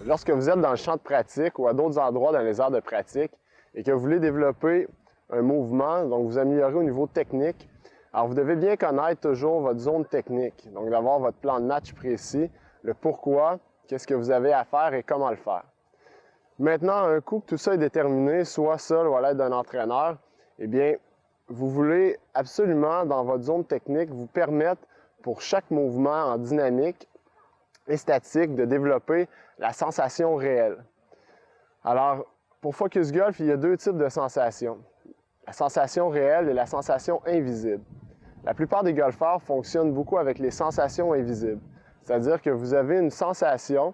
lorsque vous êtes dans le champ de pratique ou à d'autres endroits dans les aires de pratique et que vous voulez développer un mouvement, donc vous améliorer au niveau technique, alors vous devez bien connaître toujours votre zone technique, donc d'avoir votre plan de match précis, le pourquoi, qu'est-ce que vous avez à faire et comment le faire. Maintenant, un coup que tout ça est déterminé, soit seul ou à l'aide d'un entraîneur, eh bien, vous voulez absolument, dans votre zone technique, vous permettre, pour chaque mouvement en dynamique et statique, de développer la sensation réelle. Alors, pour Focus Golf, il y a deux types de sensations. La sensation réelle et la sensation invisible. La plupart des golfeurs fonctionnent beaucoup avec les sensations invisibles. C'est-à-dire que vous avez une sensation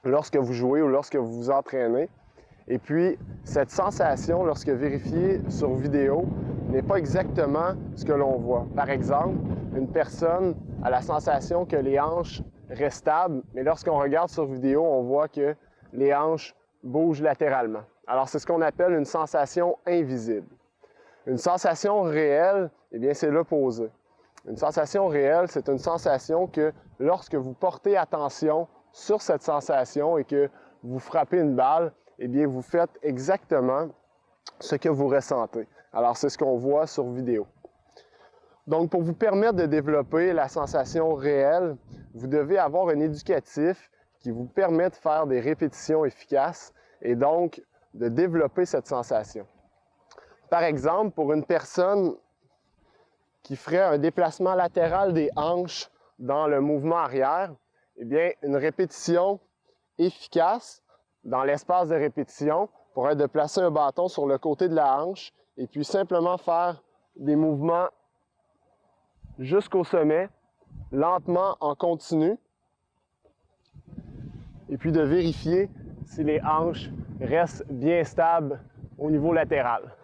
lorsque vous jouez ou lorsque vous vous entraînez. Et puis, cette sensation, lorsque vérifiée sur vidéo, n'est pas exactement ce que l'on voit. Par exemple, une personne a la sensation que les hanches restent stables, mais lorsqu'on regarde sur vidéo, on voit que les hanches bougent latéralement. Alors, c'est ce qu'on appelle une sensation invisible. Une sensation réelle, eh bien, c'est l'opposé. Une sensation réelle, c'est une sensation que lorsque vous portez attention sur cette sensation et que vous frappez une balle, eh bien, vous faites exactement ce que vous ressentez. Alors, c'est ce qu'on voit sur vidéo. Donc, pour vous permettre de développer la sensation réelle, vous devez avoir un éducatif qui vous permet de faire des répétitions efficaces et donc de développer cette sensation. Par exemple, pour une personne qui ferait un déplacement latéral des hanches dans le mouvement arrière, eh bien, une répétition efficace dans l'espace de répétition pourrait être de placer un bâton sur le côté de la hanche et puis simplement faire des mouvements jusqu'au sommet, lentement en continu, et puis de vérifier si les hanches restent bien stables au niveau latéral.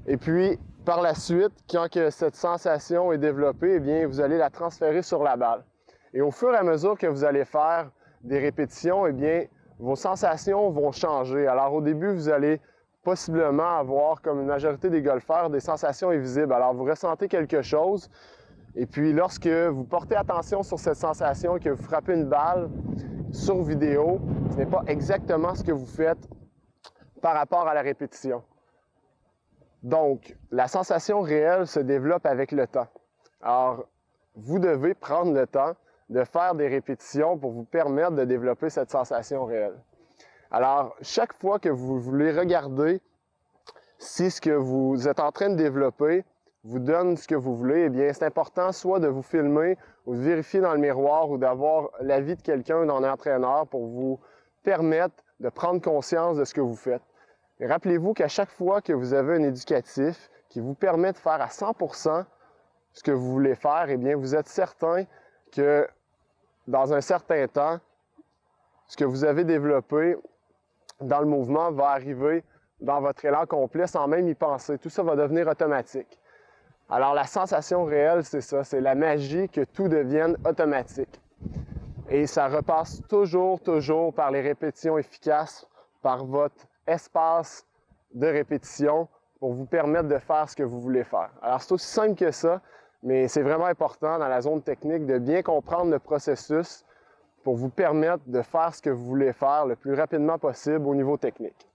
Et puis, par la suite, quand que cette sensation est développée, eh bien, vous allez la transférer sur la balle. Et au fur et à mesure que vous allez faire des répétitions, eh bien, vos sensations vont changer. Alors, au début, vous allez possiblement avoir, comme une majorité des golfeurs, des sensations invisibles. Alors, vous ressentez quelque chose, et puis lorsque vous portez attention sur cette sensation et que vous frappez une balle sur vidéo, ce n'est pas exactement ce que vous faites par rapport à la répétition. Donc, la sensation réelle se développe avec le temps. Alors, vous devez prendre le temps de faire des répétitions pour vous permettre de développer cette sensation réelle. Alors, chaque fois que vous voulez regarder si ce que vous êtes en train de développer vous donne ce que vous voulez, eh bien, c'est important soit de vous filmer ou de vérifier dans le miroir ou d'avoir l'avis de quelqu'un, d'un entraîneur pour vous permettre de prendre conscience de ce que vous faites. Rappelez-vous qu'à chaque fois que vous avez un éducatif qui vous permet de faire à 100% ce que vous voulez faire, eh bien, vous êtes certain que dans un certain temps, ce que vous avez développé dans le mouvement va arriver dans votre élan complet sans même y penser. Tout ça va devenir automatique. Alors, la sensation réelle, c'est ça, c'est la magie que tout devienne automatique. Et ça repasse toujours par les répétitions efficaces, par votre espace de répétition pour vous permettre de faire ce que vous voulez faire. Alors, c'est aussi simple que ça, mais c'est vraiment important dans la zone technique de bien comprendre le processus pour vous permettre de faire ce que vous voulez faire le plus rapidement possible au niveau technique.